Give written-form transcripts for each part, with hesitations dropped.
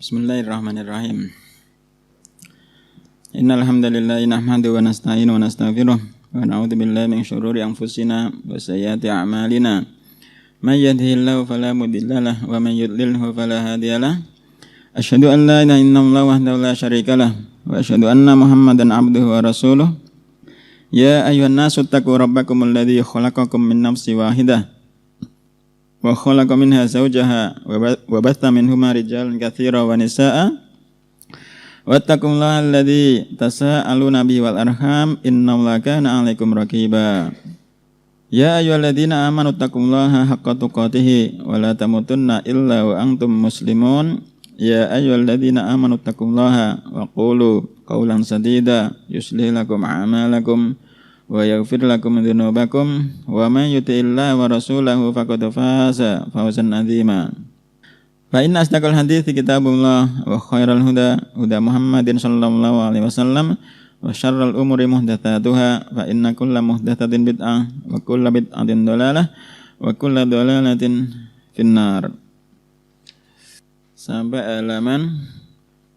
Bismillahirrahmanirrahim. Innal hamdalillah nahmaduhu wa nasta'inu wa nastaghfiruh wa na'udzu billahi min syururi anfusina wa sayyiati a'malina. May yahdihillahu fala mudilla lahu wa may yudlilhu fala hadiya lahu. Asyhadu an la ilaha illallah wahdahu la syarika lahu wa asyhadu anna Muhammadan 'abduhu wa rasuluh. Ya ayyuhan nasu taqu rabbakumul ladzi khalaqakum min nafsin wahidah wa khalaqa minha zawjaha wa batha minhuma rijalan katsiran wa nisaa'a wattaqullaha alladzi tasaaluna bihi wal arham innallaha kana 'alaikum raqiba. Ya ayyuhalladzina amanu taqullaha haqqa tuqatih wa la tamutunna illa wa antum muslimun. Ya ayyuhalladzina amanu taqullaha wa qulu qawlan sadida yuslih lakum a'malakum wa yaghfir lakum dzunubakum wa may yuti'illaha wa rasulahu faqad faza fawzan 'azima. Fa inna asdaqal hadiits kitabullah wa khairal huda Muhammadin sallallahu alaihi wasallam wa syarral umuri muhdatsatuha fa inna kulla muhdatsatin bid'ah wa kulla bid'atin dhalalah wa kulla dhalalatin finnar. Sampai halaman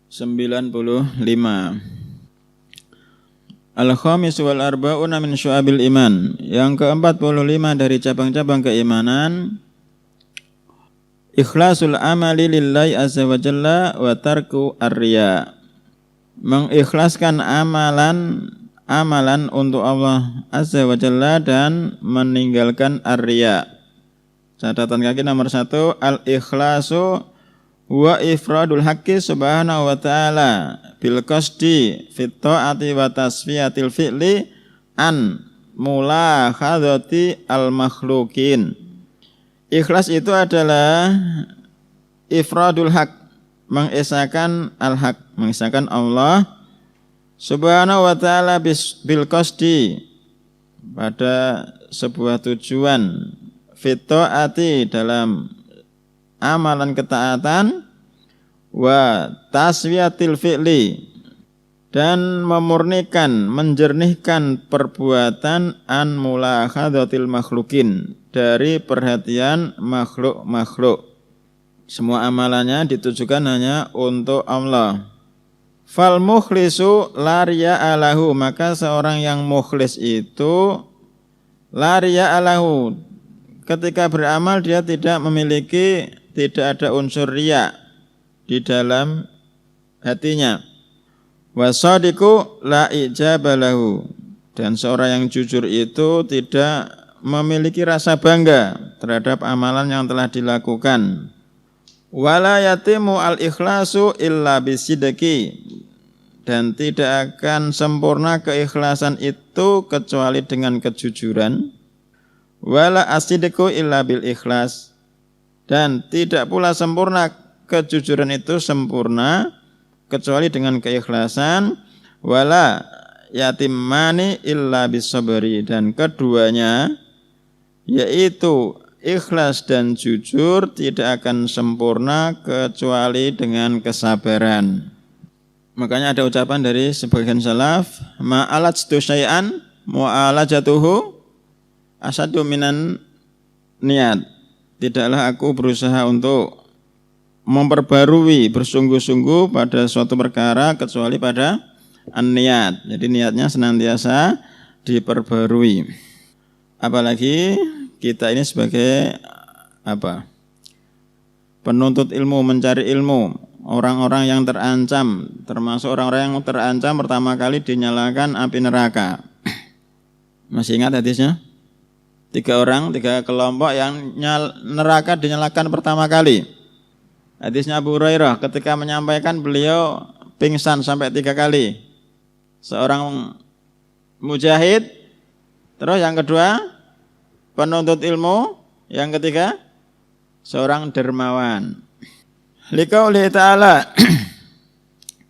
95. Al-khamis wal arba'una min syu'abil iman. Yang ke-45 dari cabang-cabang keimanan. Ikhlasul amali lillahi azza wa jalla wa tarku ar-riya. Mengikhlaskan amalan untuk Allah azza wa jalla dan meninggalkan ar-riya. Catatan kaki nomor 1, al-ikhlasu wa ifradul haqqi subhanahu wa ta'ala bil qasdi fit ta'ati wa tasfiyatil fi'li an mulakhadhati al makhluqin. Ikhlas itu adalah ifradul haq, mengesahkan al-haq, mengesahkan Allah subhanahu wa ta'ala bil qasdi, pada sebuah tujuan, fit ta'ati, dalam amalan ketaatan, wa taswiyatil fi'li, dan memurnikan, menjernihkan perbuatan, an mulakhadhatil makhlukin, dari perhatian makhluk-makhluk. Semua amalannya ditujukan hanya untuk Allah. Fal mukhlisu la riya'a lahu, maka seorang yang mukhlis itu la riya'a lahu, ketika beramal dia tidak ada unsur riya di dalam hatinya. Wasadiqu la ijaba lahu, dan seorang yang jujur itu tidak memiliki rasa bangga terhadap amalan yang telah dilakukan. Wala yatimu al-ikhlasu illa bisidqi, dan tidak akan sempurna keikhlasan itu kecuali dengan kejujuran. Wala asidqu illa bil ikhlas, dan tidak pula sempurna kejujuran itu sempurna kecuali dengan keikhlasan. Wala yatimani illa bis sabri, dan keduanya yaitu ikhlas dan jujur tidak akan sempurna kecuali dengan kesabaran. Makanya ada ucapan dari sebagian salaf, ma'alajtu syai'an mu'alajatuhu asadu minan niat. Tidaklah aku berusaha untuk memperbarui, bersungguh-sungguh pada suatu perkara kecuali pada an-niat. Jadi niatnya senantiasa diperbarui. Apalagi kita ini sebagai penuntut ilmu, mencari ilmu, orang-orang yang terancam, termasuk orang-orang yang terancam pertama kali dinyalakan api neraka. Masih ingat hadisnya? 3 kelompok yang neraka dinyalakan pertama kali. Hadisnya Abu Hurairah, ketika menyampaikan beliau pingsan sampai 3 kali. Seorang mujahid, terus yang kedua penuntut ilmu, yang ketiga seorang dermawan. Liqaulihi ta'ala,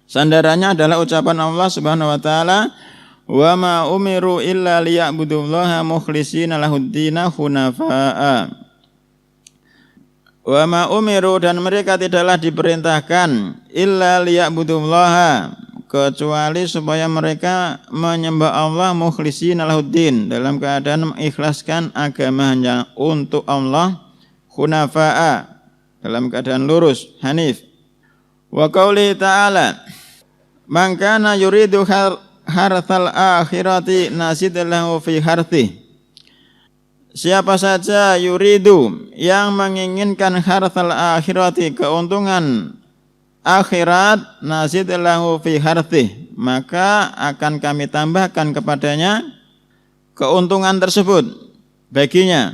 sandarannya adalah ucapan Allah Subhanahu wa taala, wa ma umiru illa liya'budullaha mukhlishina lahuddina hunafa'a. Wa ma umiru, dan mereka tidaklah diperintahkan, illa liya'budullaha, kecuali supaya mereka menyembah Allah mukhlishina lahuddin, dalam keadaan mengikhlaskan agamanya untuk Allah, hunafa'a, dalam keadaan lurus, hanif. Wa qauli ta'ala man kana yuridu harthal akhirati nazid lahu fi harthi. Siapa saja yuridu yang menginginkan harthal akhirati, keuntungan akhirat, nazid lahu fi harthi, maka akan kami tambahkan kepadanya keuntungan tersebut baginya.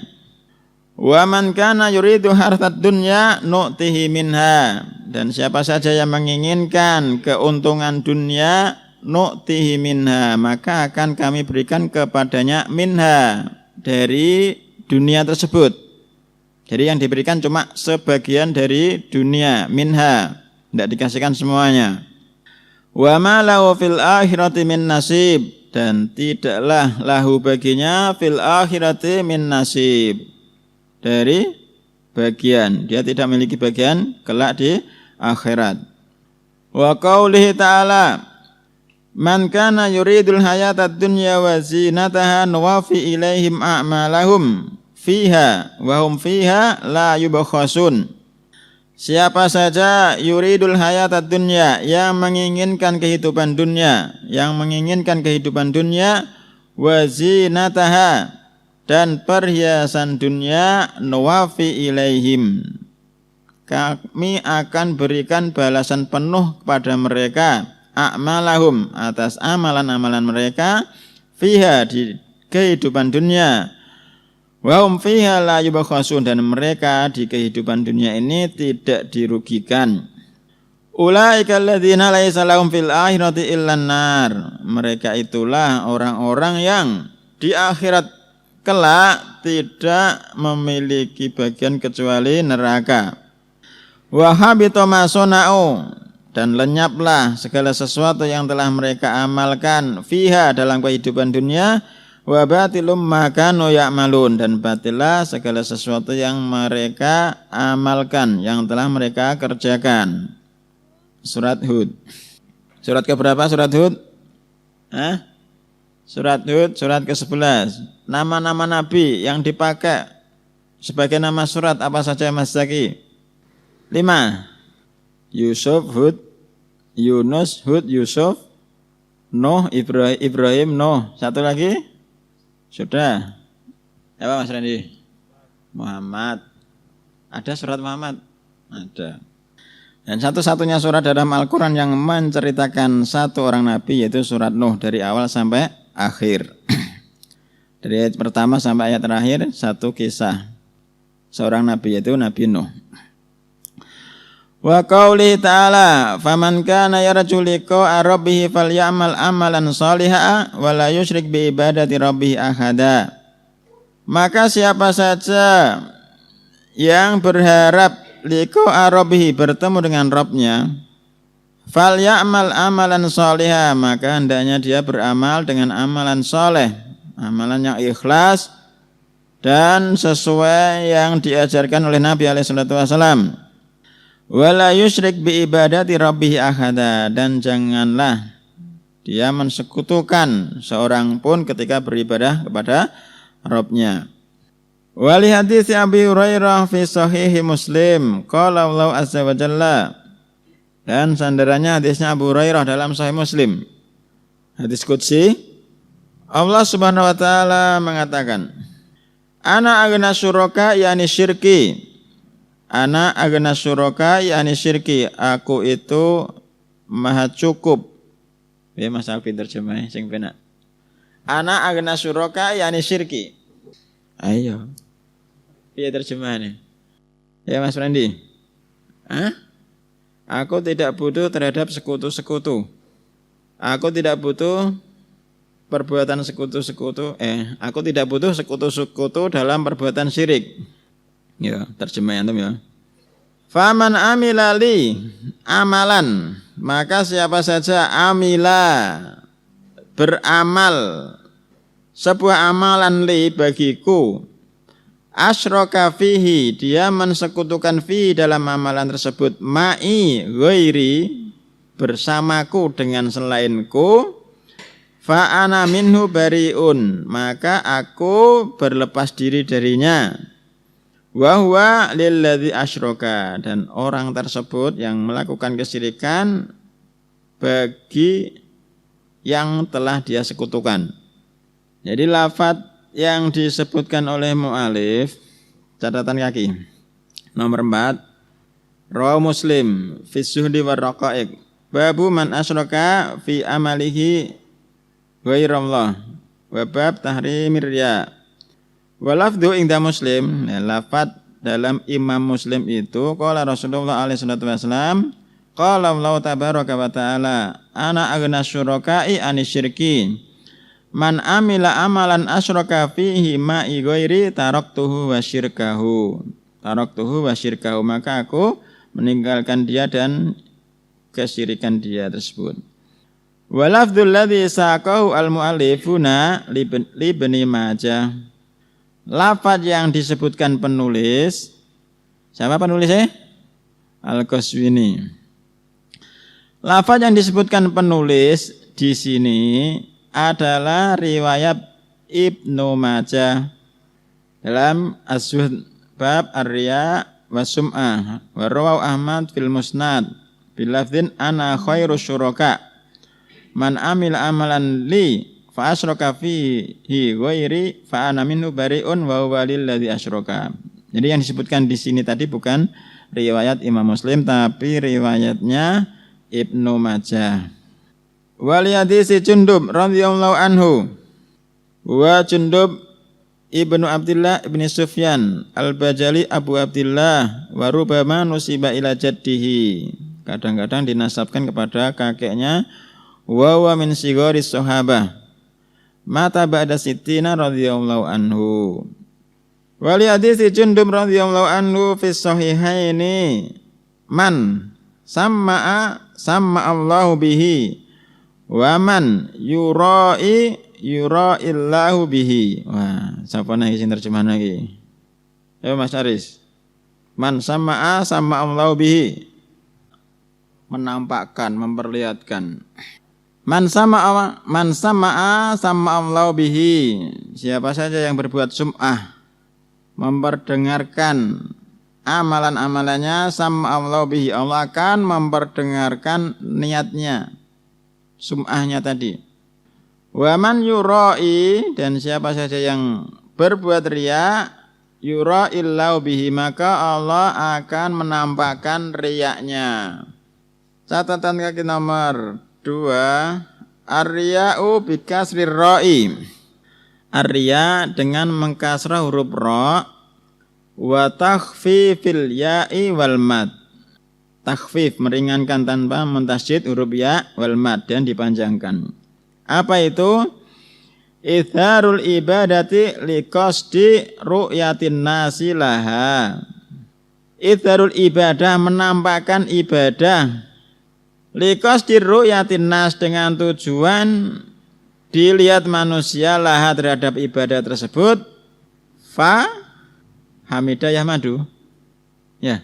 Wa man kana yuridu harthad dunya nu'tihi minha, dan siapa saja yang menginginkan keuntungan dunia, nu'tihi minha, maka akan kami berikan kepadanya minha, dari dunia tersebut. Jadi yang diberikan cuma sebagian dari dunia, minha, tidak dikasihkan semuanya. Wa ma lahu fil akhirati min nasib, dan tidaklah lahu baginya fil akhirati min nasib, dari bagian, dia tidak memiliki bagian kelak di akhirat. Wa qaulihi ta'ala man kana yuridul hayatad dunya wa zinataha nuwafi ilaihim a'malahum fiha wa hum fiha la yubakhasun. Siapa saja yuridul hayatad dunya, yang menginginkan kehidupan dunia, wa zinataha, dan perhiasan dunia, nuwafi ilaihim, kami akan berikan balasan penuh kepada mereka, a'malahum, atas amalan-amalan mereka, fiha, di kehidupan dunia, wa hum fiha la yubakhasun, dan mereka di kehidupan dunia ini tidak dirugikan. Ulaika alladzina laisa lahum fil akhirati illan nar, mereka itulah orang-orang yang di akhirat kelak tidak memiliki bagian kecuali neraka. Wa habita ma sana'u, dan lenyaplah segala sesuatu yang telah mereka amalkan, fiha, dalam kehidupan dunia, wa batilum ma kanu ya'malun, dan batillah segala sesuatu yang mereka amalkan, yang telah mereka kerjakan. Surat Hud. Surat keberapa surat Hud? Surat Hud, surat ke-11. Nama-nama nabi yang dipakai sebagai nama surat apa saja Mas Zaki? 5. Yusuf, Hud, Yunus, Hud, Yusuf, Nuh, Ibrahim, Nuh. Satu lagi? Sudah. Apa Mas Randy? Muhammad. Ada surat Muhammad? Ada. Dan satu-satunya surat dalam Al-Quran yang menceritakan satu orang nabi, yaitu surat Nuh, dari awal sampai akhir. Dari ayat pertama sampai ayat terakhir, satu kisah seorang nabi, yaitu Nabi Nuh. Wa qauli ta'ala faman kana yarju liqa'a rabbih falyamal amalan shalihan wa la yusyrik bi ibadati rabbih ahada. Maka siapa saja yang berharap liqa'a rabbih, bertemu dengan Rabbnya, falyamal amalan shalihan, maka hendaknya dia beramal dengan amalan soleh, amalan yang ikhlas dan sesuai yang diajarkan oleh Nabi alaihi salatu wasallam. Wala yusyrik bi ibadati rabbih ahada, dan janganlah dia mensekutukan seorang pun ketika beribadah kepada Rabbnya. Wali hadis Abi Hurairah fi sahihi Muslim, qala Allah azza wa jalla, dan sandarannya hadisnya Abu Hurairah dalam Sahih Muslim, hadis qudsi. Allah Subhanahu wa taala mengatakan, ana aghna syuraka yani syirki. Ana aghna syuraka yani syirki, aku itu maha cukup. Ya Mas Alfi terjemah sing penak. Ana aghna syuraka yani syirki. Ayo. Piye terjemahane? Ya Mas Randy. Aku tidak butuh terhadap sekutu-sekutu. Aku tidak butuh perbuatan sekutu-sekutu. Aku tidak butuh sekutu-sekutu dalam perbuatan syirik. Ya, terjemah antum ya. Faman amila li amalan, maka siapa saja amila, beramal sebuah amalan li, bagiku, asyraka fihi, dia mensekutukan fihi dalam amalan tersebut, ma'i ghairi, bersamaku dengan selainku, fa ana minhu bariun, maka aku berlepas diri darinya. Wa huwa lilladzi asyraka, dan orang tersebut yang melakukan kesyirikan bagi yang telah dia sekutukan. Jadi lafaz yang disebutkan oleh mu'alif, catatan kaki nomor 4, rawi Muslim fi zuhdi war raqaiq, babu man asyraka fi amalihi ghairallah wa bab tahrimir riya. Wa lafdhu inda Muslim, lafaz dalam Imam Muslim itu qala Rasulullah alaihi salatu wasallam, qala Allah tabaraka wa taala, ana aghna syuraka'i anisyirki, man amila amalan asyraka fihi ma'i ghairi taraktuhu wa syirkahu. Taraktuhu wa syirkahu, maka aku meninggalkan dia dan kesyirikan dia tersebut. Wa lafdzul ladzi saqahu al-mu'allifuna li Ibnu Majah. Lafaz yang disebutkan penulis, siapa penulisnya? Al-Qaswini. Lafaz yang disebutkan penulis di sini adalah riwayat Ibnu Majah dalam Az-Zuhd bab ar-riya wa sum'ah, wa rawahu Ahmad fil Musnad bil lafdhin ana khairu syuraka man amil amalan li fa asyraka fihi ghairi fa ana minhu bari'un wa huwa lilladzi asyraka. Jadi yang disebutkan di sini tadi bukan riwayat Imam Muslim tapi riwayatnya Ibnu Majah. Wal hadits Jundub radhiyallahu anhu wa Jundub Ibnu Abdullah ibni Sufyan al-Bajali Abu Abdullah wa rubama nusiba ila jaddihi, kadang-kadang dinasabkan kepada kakeknya, wa wa min sigoris sahabah mata ba'da sittina radhiyallahu anhu. Wali hadits Jundub radhiyallahu anhu fi sahihaini man samma'a Allahu bihi wa man yura'illahu bihi. Wah, sapa nang sing terjemahan iki? Ya Mas Aris. Man samma'a Allahu bihi, menampakkan, memperlihatkan. Man sama'a Allahu bihi, siapa saja yang berbuat sum'ah, memperdengarkan amalan-amalannya, sama Allah bihi, Allah akan memperdengarkan niatnya, sum'ahnya tadi. Wa man yura'i, dan siapa saja yang berbuat riya, yura'illahu bihi, maka Allah akan menampakkan riyaknya. Catatan kaki nomor 2, ar-riya'u bikasrir ra'i. Ar-riya dengan mengkasrah huruf ra, wa takhfifil ya'i wal mad. Takhfif meringankan tanpa mentasydid huruf ya wal mad dan dipanjangkan. Apa itu? Idharul ibadati liqasdi ru'yatin nasi laha. Idharul ibadah, menampakkan ibadah, liqasdi ru'yatin nas, dengan tujuan dilihat manusia laha terhadap ibadah tersebut. Fa hamidah yahmadu, ya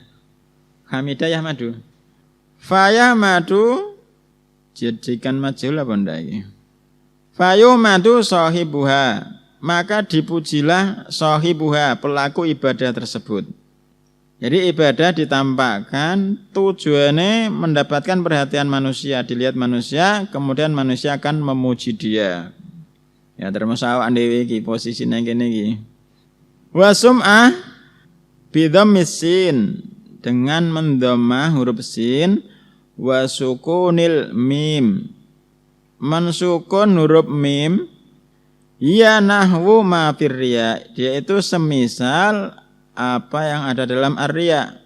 hamidah yahmadu, fa yahmadu jadikan majhul apa ndak iki? Fa yumadu sahibuha, maka dipujilah sahibuha, pelaku ibadah tersebut. Jadi ibadah ditampakkan tujuannya mendapatkan perhatian manusia, dilihat manusia, kemudian manusia akan memuji dia. Ya termasuk awak dhewe iki posisine kene iki. Wa sum'ah bidhammis sin, dengan mendhammah huruf sin, wa sukunil mim, mensukun huruf mim, ya nahwu ma firriya, dia itu semisal apa yang ada dalam ar-riya.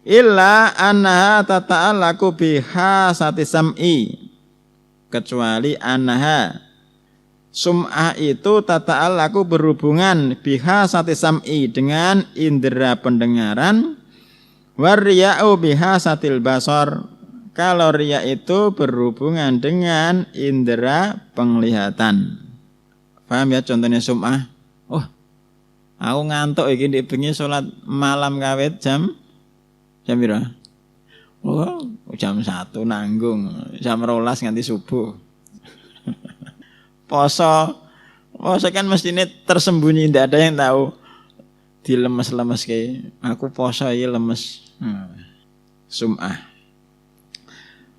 Illa annaha tata'allaqu biha sati sam'i, kecuali annaha, sum'ah itu tata'allaqu berhubungan biha sati sam'i, dengan indera pendengaran, warriya'u biha satil basar, kalau riya itu berhubungan dengan indera penglihatan. Paham ya contohnya sum'ah? Oh, aku ngantuk iki ndek bengi salat malam kawit jam pira? Oh, jam 1 nanggung, jam 12 nganti subuh. Poso kan mestine tersembunyi, tidak ada yang tahu. dilemes-lemes ke. Aku poso iki lemes. Sum'ah.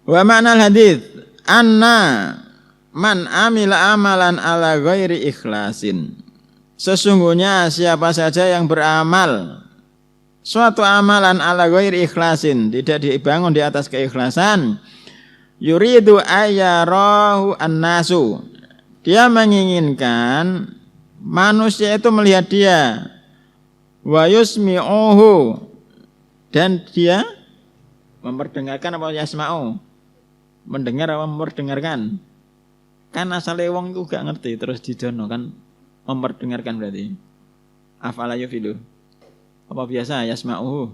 Wa ma'nal hadits anna man amila amalan ala ghairi ikhlasin. Sesungguhnya siapa saja yang beramal suatu amalan ala ghairi ikhlasin, tidak dibangun di atas keikhlasan, yuridu ayyarahu annasu, dia menginginkan manusia itu melihat dia, wa yusmi'uhu, dan dia memperdengarkan apa yasma'u, mendengar apa memperdengarkan. Kan asale wong itu gak ngerti terus didono kan memperdengarkan berarti. Afala yufidu. Apa biasa yasma'uhu?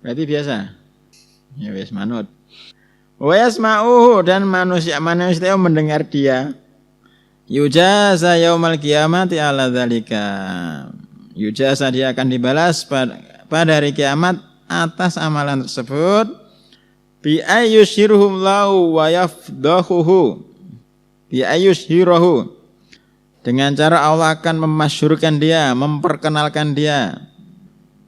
Berarti biasa. Ya wis manut. Wa yasma'uhu, dan manusia mendengar dia. Yujaza yaumal qiyamati ala dzalika. Yujaza, dia akan dibalas pada hari kiamat atas amalan tersebut. Bi ayyushirhum lahu wa yafdahuhu. Bi ayyushirahu. Dengan cara Allah akan memasyhurkan dia, memperkenalkan dia.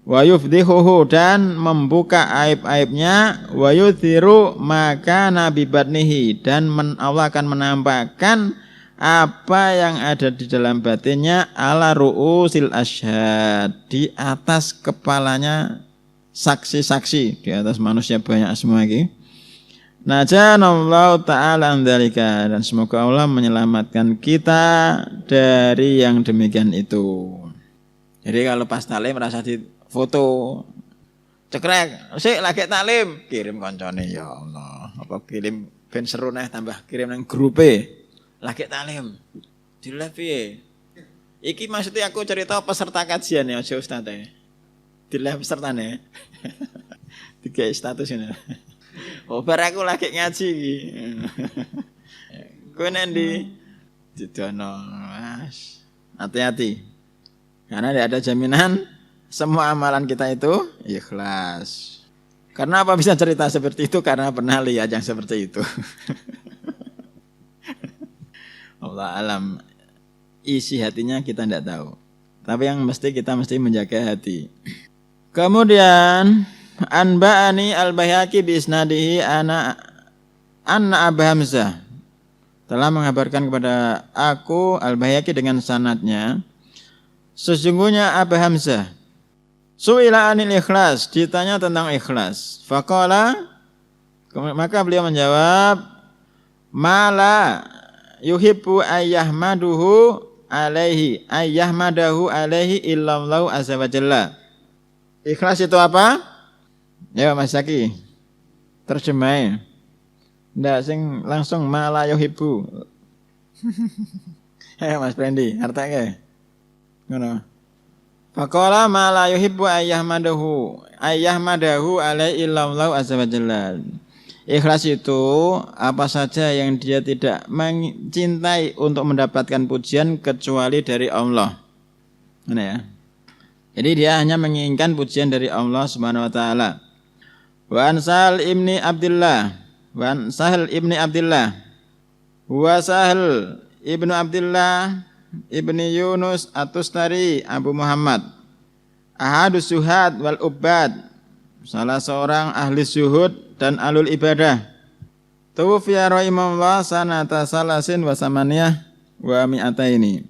Wa yufdihuhu, dan membuka aib-aibnya. Wa yuthiru maka nabi batnihi, dan Allah akan menampakkan apa yang ada di dalam batinnya, ala ru'usil asyhad, di atas kepalanya saksi-saksi, di atas manusia banyak semua ini. Najanallahu ta'ala andalika, dan semoga Allah menyelamatkan kita dari yang demikian itu. Jadi kalau pas taklim merasa di foto cekrek, sik lagi taklim, kirim koncone, ya Allah, apa kirim ben seru neh, tambah kirim nang grupe lagi taklim. Dileh piye? Iki maksudnya aku cerita peserta kajian ya, aja ustaz e. Dileh pesertane. Tiga status ini. Oh, bar aku lagi ngaji iki. Kowe nek ndi? Didono, Mas. Hati-hati. Karena tidak ada jaminan semua amalan kita itu ikhlas. Karena apa bisa cerita seperti itu? Karena pernah lihat yang seperti itu. Allah alam, isi hatinya kita tidak tahu. Tapi yang kita mesti menjaga hati. Kemudian Anba'ani al-Baihaqi bi isnadihi anna Abu Hamzah telah mengabarkan kepada aku al-Baihaqi dengan sanadnya, sesungguhnya Abu Hamzah su'ila anil ikhlas, ditanya tentang ikhlas. Faqala, maka beliau menjawab, mala yuhibbu ayyahmaduhu alaihi illallahu azza wa jalla. Ikhlas itu apa? Ya Mas Zaki, terjemahin. Ndak sing langsung mala yuhibbu. Mas Prendi, artake. Ngono. Faqala mala yuhibbu ayyahmadahu alaihi illallahu azza wa jalla. Ikhlas itu apa saja yang dia tidak mencintai untuk mendapatkan pujian kecuali dari Allah. Mana ya? Jadi dia hanya menginginkan pujian dari Allah Subhanahu wa taala. Wa an Sahal ibni Abdullah, wa Sahal ibnu Abdullah ibni Yunus At-Tustari Abu Muhammad, ahadus suhad wal ubad, salah seorang ahli zuhud dan alul ibadah. Tuwfiya rahimahullah sanata salasin wa samaniyah wa mi'ataini.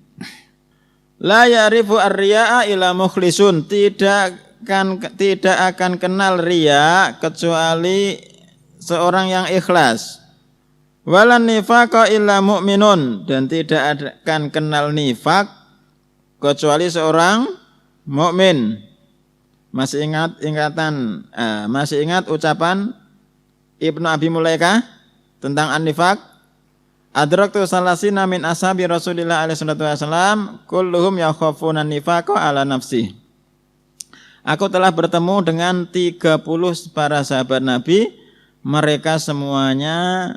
La ya'rifu ar-riya'a ila mukhlisun, tidak akan kenal riya kecuali seorang yang ikhlas. Walan nifaqa illa mu'minun, dan tidak akan kenal nifak kecuali seorang mukmin. Masih ingat ucapan Ibnu Abi Mulaikah tentang an-nifaq? Adraktu salasina min ashabi Rasulillah alaihi salatu wasallam kulluhum yakhafuna an-nifaqa ala nafsi. Aku telah bertemu dengan 30 para sahabat Nabi, mereka semuanya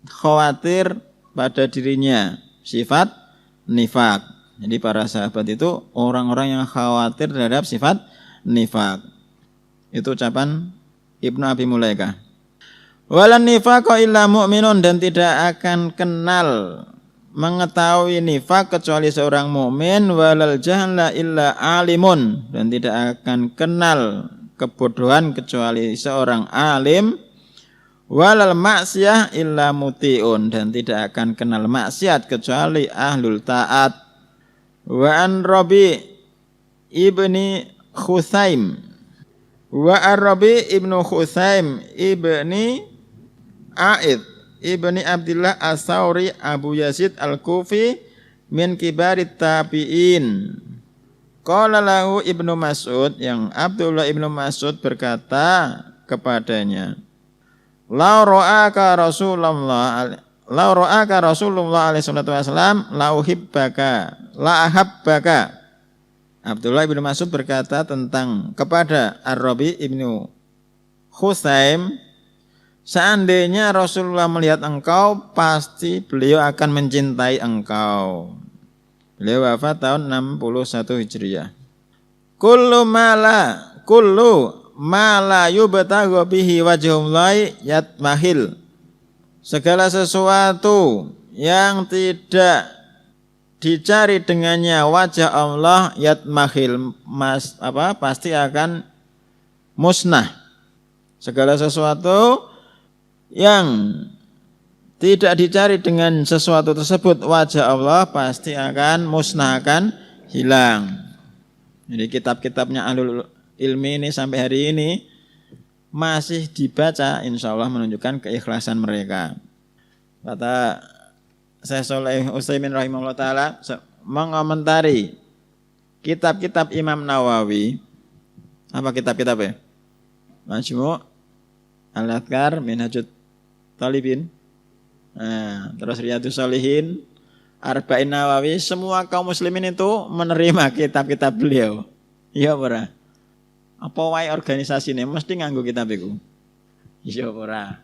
khawatir pada dirinya sifat nifak. Jadi para sahabat itu orang-orang yang khawatir terhadap sifat nifak. Itu ucapan Ibnu Abi Mulaikah. Walan nifaqa illa mu'minun, dan tidak akan kenal mengetahui nifak kecuali seorang mukmin, walal jahla illa alimun, dan tidak akan kenal kebodohan kecuali seorang alim, walal maksiyah illa mutiun, dan tidak akan kenal maksiat kecuali ahlul taat. Wa an Rabi ibni Khusaim, wa Arabi ibnu Khusaim ibni Aid ibni Abdullah As-Sauri Abu Yazid Al-Kufi min kibarit tabi'in. Qala lahu Ibnu Mas'ud, yang Abdullah Ibnu Mas'ud berkata kepadanya, La ra'aka Rasulullah alaihi salatu wasallam la uhibbaka la ahabbaka. Abdullah Ibnu Mas'ud berkata tentang kepada Ar-Rabi Ibnu Khusaim, seandainya Rasulullah melihat engkau, pasti beliau akan mencintai engkau. Beliau wafat tahun 61 Hijriah. Kullu ma la yubtaghu bihi wajhullahi yatmahil. Segala sesuatu yang tidak dicari dengannya wajah Allah yatmahil, pasti akan musnah. Segala sesuatu yang tidak dicari dengan sesuatu tersebut wajah Allah pasti akan musnah, akan hilang. Jadi kitab-kitabnya Ahlul Ilmi ini sampai hari ini masih dibaca, insya Allah menunjukkan keikhlasan mereka. Kata Syekh Shalih Utsaimin rahimahullah ta'ala mengomentari kitab-kitab Imam Nawawi. Apa kitab-kitab ya? Majmu' Al-Adhkar, Minhajut Talibin, terus Riyadhus Shalihin, Arba'in Nawawi. Semua kaum muslimin itu menerima kitab-kitab beliau. Iya ora? Apa wae organisasine mesti nganggo kitab iku. Iya ora?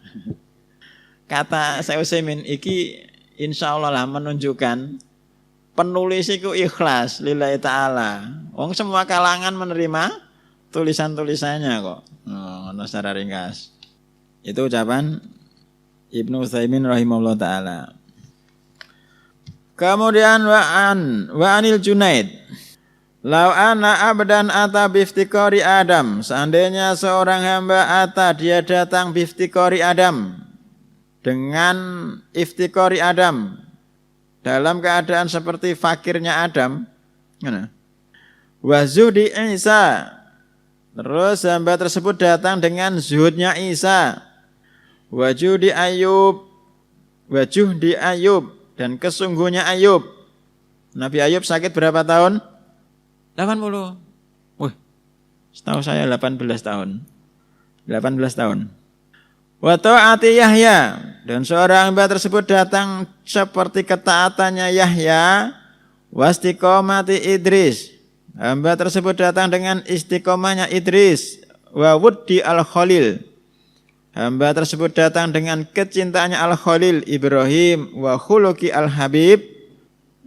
Kata Syekh Utsaimin iki insyaallah lah menunjukkan penulis iku ikhlas lillahi taala. Wong semua kalangan menerima tulisan-tulisannya kok. Ono secara ringkas. Itu ucapan Ibnu Utsaimin rahimahullah ta'ala. Kemudian wa anil Junaid, lau ana abdan ata biftikori Adam, seandainya seorang hamba ata, dia datang biftikori Adam, dengan iftikori Adam, dalam keadaan seperti fakirnya Adam, wa zuhdi Isa, terus hamba tersebut datang dengan zuhudnya Isa, wajuh di Ayub, dan kesungguhnya Ayub. Nabi Ayub sakit berapa tahun? 80. Wih, setahu saya 18 tahun. 18 tahun. Wa ta'ati Yahya, dan seorang hamba tersebut datang seperti ketaatannya Yahya. Wastiqomati Idris, hamba tersebut datang dengan istiqomahnya Idris. Wa wuddi al-Khalil, hamba tersebut datang dengan kecintaannya Al-Khalil Ibrahim, wa khuluqi Al-Habib,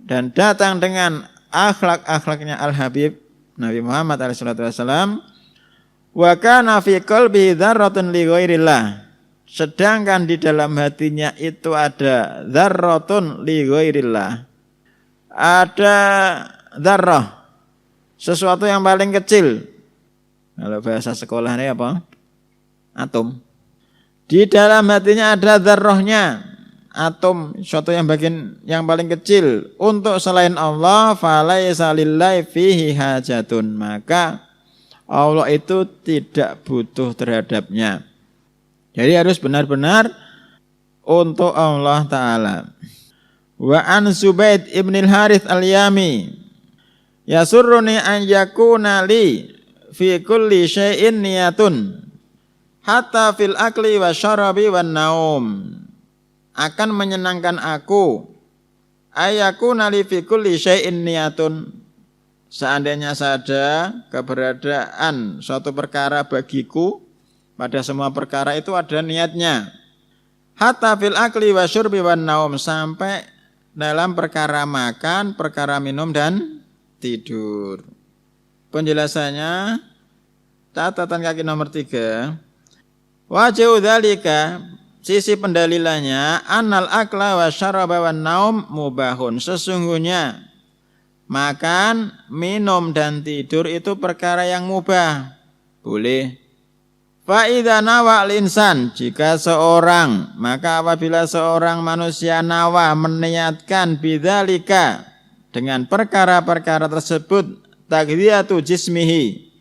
dan datang dengan akhlak-akhlaknya Al-Habib Nabi Muhammad SAW. Wa kana fi qalbihi dzarratun li ghairillah, sedangkan di dalam hatinya itu ada dzarratun li ghairillah, ada dzarrah, sesuatu yang paling kecil. Kalau bahasa sekolahnya apa? Atom. Di dalam hatinya ada dzarrahnya, atom, suatu yang paling kecil. Untuk selain Allah, falaisa lillahi fihi hajatun, maka Allah itu tidak butuh terhadapnya. Jadi harus benar-benar untuk Allah Ta'ala. Wa an Zubaid ibn al-Harith al-Yami, yasurruni an yakuna li fi kulli syai'in niyatun hatta fil akli wa syarabi wan naum. Akan menyenangkan aku ayakuna li fi kulli syai'in niyatun, seandainya saja keberadaan suatu perkara bagiku, pada semua perkara itu ada niatnya. Hatta fil akli wa syurbi wan naum, sampai dalam perkara makan, perkara minum dan tidur. Penjelasannya catatan kaki nomor 3. Wajhu dzalika, sisi pendalilannya annal akla wa syaraba wan naum mubahun. Sesungguhnya makan, minum dan tidur itu perkara yang mubah. Boleh. Fa idza nawa al-insan, jika seorang, maka apabila seorang manusia nawa meniatkan bidzalika dengan perkara-perkara tersebut, taghdiyatu jismihi,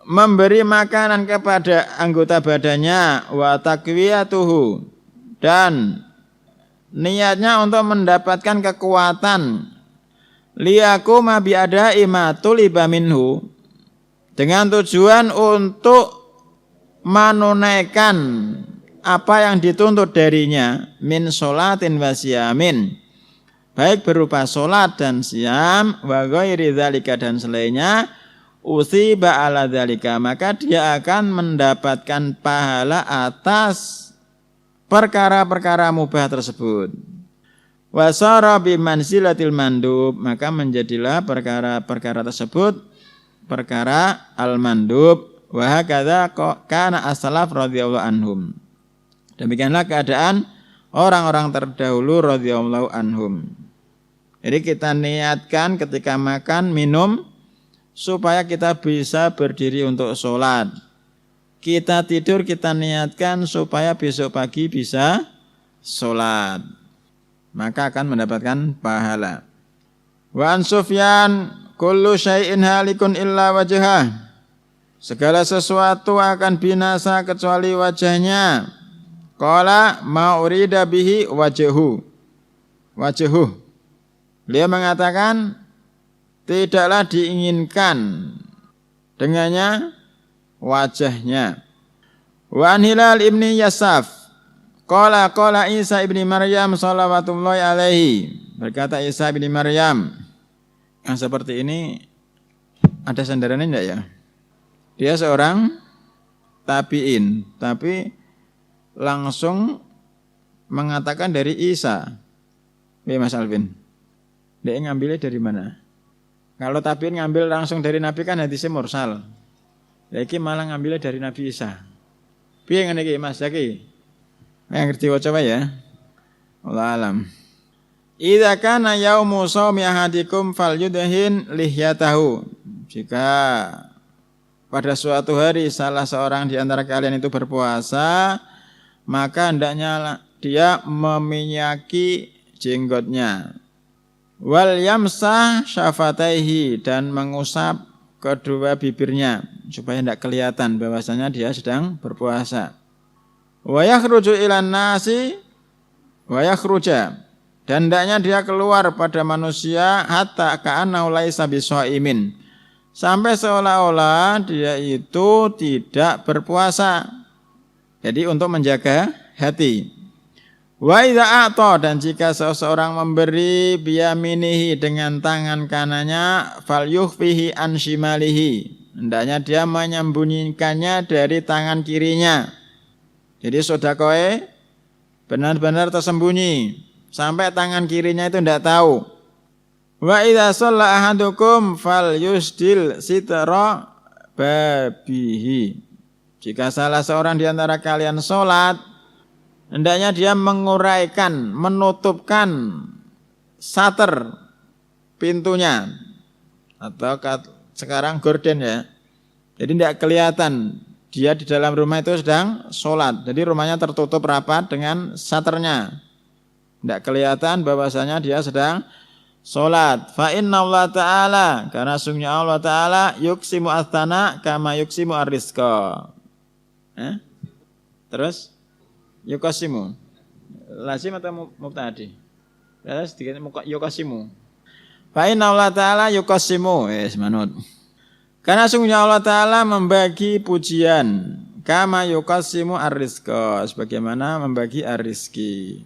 memberi makanan kepada anggota badannya, wa taqwiyatuhu, dan niatnya untuk mendapatkan kekuatan, liyakuma bi'ada'i ma tuliba minhu, dengan tujuan untuk menunaikan apa yang dituntut darinya, min sholatin wa siyamin, baik berupa sholat dan siam, wa ghairi dzalika, dan selainnya, usiba ala dzalika, maka dia akan mendapatkan pahala atas perkara-perkara mubah tersebut. Wa sara bi manzilatil mandub, maka menjadilah perkara-perkara tersebut perkara al-mandub. Wa hakadza kana as-salaf radhiyallahu anhum. Demikianlah keadaan orang-orang terdahulu radhiyallahu anhum. Jadi kita niatkan ketika makan, minum, supaya kita bisa berdiri untuk sholat. Kita tidur, kita niatkan supaya besok pagi bisa sholat. Maka akan mendapatkan pahala. Wa an Sufyan, kullu syai'in halikun illa wajhah. Segala sesuatu akan binasa kecuali wajahnya. Qala ma urida bihi wajhu. Beliau mengatakan tidaklah diinginkan dengannya wajahnya. Wa an Hilal ibni Yasaf, qala Isa ibni Maryam shalawatullahi alaihi, berkata Isa ibni Maryam, yang seperti ini ada sandarannya enggak ya? Dia seorang tabi'in, tapi langsung mengatakan dari Isa. Mas Alvin, dia ngambilnya dari mana? Kalau tabi'in ngambil langsung dari Nabi kan hadisnya mursal. Lagi malah ngambilnya dari Nabi Isa. Piye ngene iki Mas Zaki? Yang ngerti coba ya. Allah alam. Idza kana yaumu shaumi ahadikum falyudhin lihyatahu. Jika pada suatu hari salah seorang di antara kalian itu berpuasa, maka hendaknya dia meminyaki jenggotnya. Wal yamsah syafataihi, dan mengusap kedua bibirnya supaya tidak kelihatan bahwasanya dia sedang berpuasa. Wa yakhruju ilan nasi wa yakhruja, dan hendaknya dia keluar pada manusia hatta ka'annahu laisa bisaimin, sampai seolah-olah dia itu tidak berpuasa. Jadi untuk menjaga hati. Wa idza a'ta, dan jika seseorang memberi biyaminihi dengan tangan kanannya, falyukhfihi an shimalihi, hendaknya dia menyembunyikannya dari tangan kirinya. Jadi sedekah benar-benar tersembunyi sampai tangan kirinya itu tidak tahu. Wa idza shalla ahadukum falyusdil sitra babihi, jika salah seorang di antara kalian salat, hendaknya dia menguraikan, menutupkan sater pintunya, atau sekarang gorden ya. Jadi tidak kelihatan dia di dalam rumah itu sedang sholat. Jadi rumahnya tertutup rapat dengan saternya. Tidak kelihatan bahwasanya dia sedang sholat. Fa inna Allah Ta'ala, karena sungguhnya Allah Ta'ala yuksimu astana kama yuksimu ar-rizqa. Terus yukasimu, lazim atau mubtadi? Sedikit yukasimu. Fa inna Allah Ta'ala yukasimu, manut. Karena sungguhnya Allah Ta'ala membagi pujian, kama yukasimu ar-rizqa, sebagaimana membagi ar-rizki.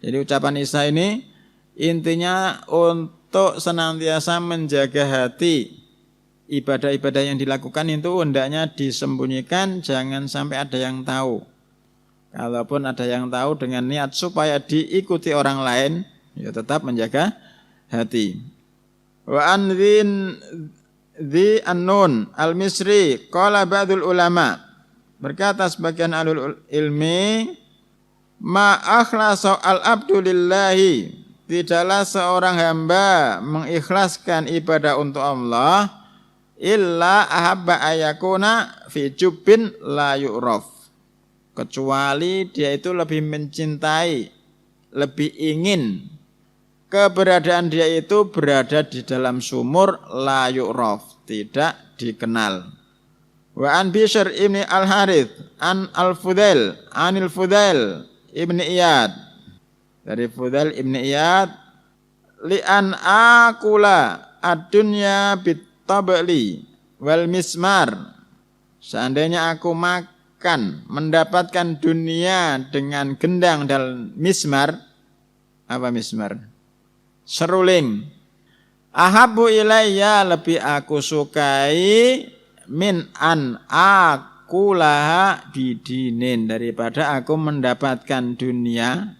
Jadi ucapan Isa ini intinya untuk senantiasa menjaga hati. Ibadah-ibadah yang dilakukan itu hendaknya disembunyikan, jangan sampai ada yang tahu. Kalaupun ada yang tahu dengan niat supaya diikuti orang lain, ya tetap menjaga hati. Wa anzin Dhi An-Nun Al-Misri qala ba'dul ulama, berkata sebagian alul ilmi, ma akhlasa al-abdu lillahi, tidaklah seorang hamba mengikhlaskan ibadah untuk Allah illa ahabba ayakuna fi jubbin la yu'raf, kecuali dia itu lebih mencintai, lebih ingin keberadaan dia itu berada di dalam sumur la yu'raf, tidak dikenal. Wa an Bishr ibni al-Harith an al-Fudail anil Fudail ibni Iyad, dari Fudail ibni Iyad, li an akula ad-dunya bit-tabli wal mismar, seandainya aku makan mendapatkan dunia dengan gendang dan mismar. Apa mismar? Seruling. Ahabbu ilayya, lebih aku sukai min an akulaha bidinin, daripada aku mendapatkan dunia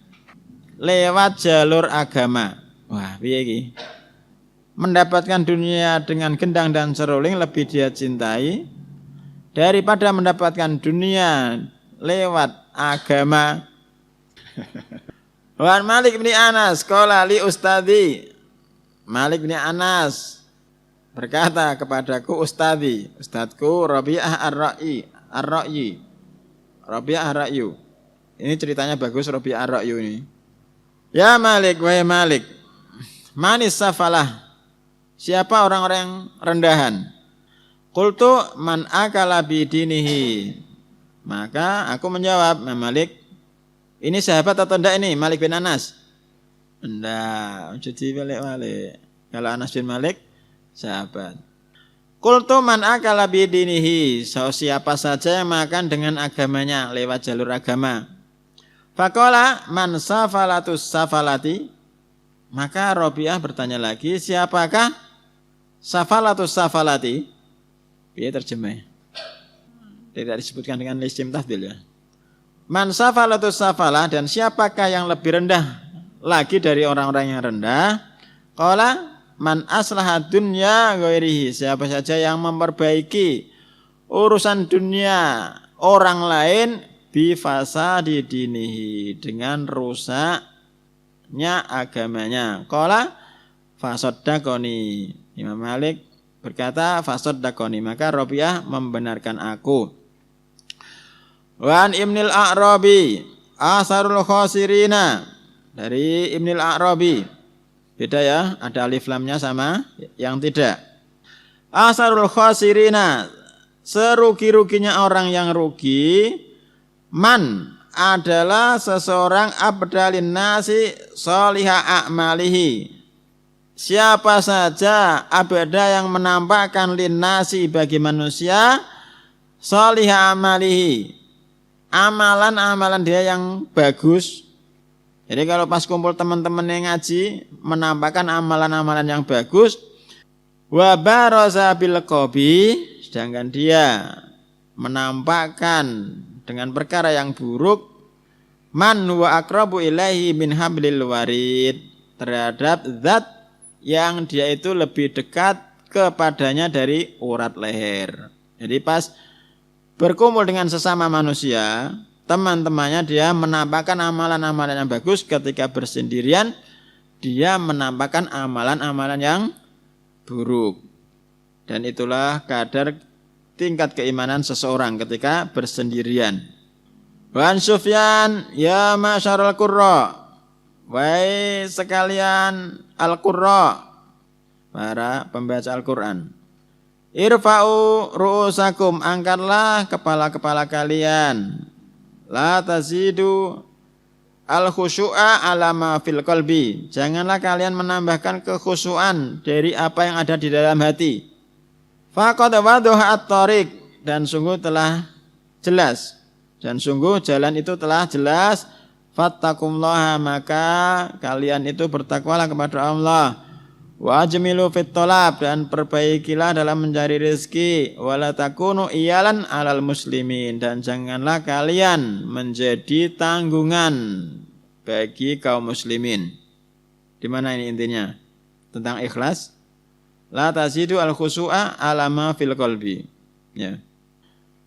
lewat jalur agama. Wah, piye iki? Mendapatkan dunia dengan gendang dan seruling lebih dia cintai daripada mendapatkan dunia lewat agama. Wan Malik bin Anas qala li ustadi, Malik bin Anas berkata kepadaku ustadku Rabi'ah ar-Ra'yi. Rabi'ah ar-Ra'yu. Ini ceritanya bagus, Rabi'ah ar-Ra'yu ini. Ya Malik, wahai Malik, manis safalah, siapa orang-orang yang rendahan? Qultu man akala bidinihi. Maka aku menjawab, Malik, ini sahabat atau enggak ini? Malik bin Anas? Enggak, jadi balik-balik. Kalau Anas bin Malik sahabat. Qultu man akala bidinihi, siapa saja yang makan dengan agamanya, lewat jalur agama. Faqala man safalatus safalati, maka Rabi'ah bertanya lagi, siapakah safalatus safalati? Biar terjemah. Tidak disebutkan dengan isim tafdil ya. Man safalatus safalah, dan siapakah yang lebih rendah lagi dari orang-orang yang rendah? Qala man aslaha dunya ghairihi, siapa saja yang memperbaiki urusan dunia orang lain bi fasadi dinihi, dengan rusaknya agamanya. Qala fasaddaqani, Imam Malik berkata fasaddaqani, maka Rabi'ah membenarkan aku. Wan Ibnil A'rabi asarul khasirina, dari Ibnil A'rabi. Beda ya, ada alif lamnya sama yang tidak. Asarul khasirina, serugi-ruginya orang yang rugi. Man adalah seseorang abdalin nasi solihah a'malihi, siapa saja abda yang menampakkan linnasi bagi manusia solihah a'malihi, amalan-amalan dia yang bagus. Jadi kalau pas kumpul teman-teman yang ngaji, menampakkan amalan-amalan yang bagus. Wa baraza bil qabi, sedangkan dia menampakkan dengan perkara yang buruk. Man wa aqrabu ilaihi min hablil warid, terhadap zat yang dia itu lebih dekat kepadanya dari urat leher. Jadi pas berkumpul dengan sesama manusia, teman-temannya dia menampakkan amalan-amalan yang bagus, ketika bersendirian dia menampakkan amalan-amalan yang buruk. Dan itulah kadar tingkat keimanan seseorang ketika bersendirian. Wan Sufyan, ya ma'syarul qurra, wahai sekalian al-qurra, para pembaca Al-Qur'an. Irfa'u ru'usakum, angkatlah kepala-kepala kalian. La tazidu al-khusyu'a ala ma fil qalbi, janganlah kalian menambahkan kekhusyuan dari apa yang ada di dalam hati. Faqad wadhaha at-tariq, dan sungguh telah jelas, dan sungguh jalan itu telah jelas. Fattaqullaha, maka kalian itu bertakwalah kepada Allah. Wa ajmilu fit talab, dan perbaikilah dalam mencari rezeki. Wala takunu iyalan alal muslimin, dan janganlah kalian menjadi tanggungan bagi kaum muslimin. Di mana ini intinya? Tentang ikhlas. La tazidu al khusu'a ala ma fil qalbi. Ya.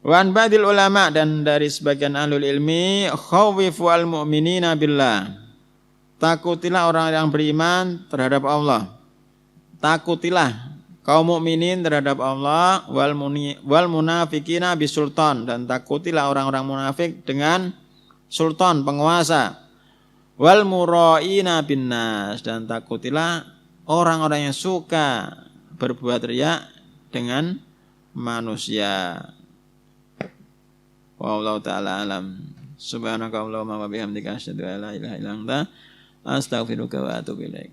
Wan ba'dil ulama, dan dari sebagian ahlul ilmi, khawifu al mu'minina billah. Takutilah orang yang beriman terhadap Allah. Takutilah kaum mukminin terhadap Allah, wal munafikina bisultan, dan takutilah orang-orang munafik dengan sultan, penguasa. Wal muraina binnas, dan takutilah orang-orang yang suka berbuat riya dengan manusia. Wallahu ta'ala alam. Subhanakallahumma wa bihamdika asyhadu an la ilaha illa anta astaghfiruka wa atubu ilaik.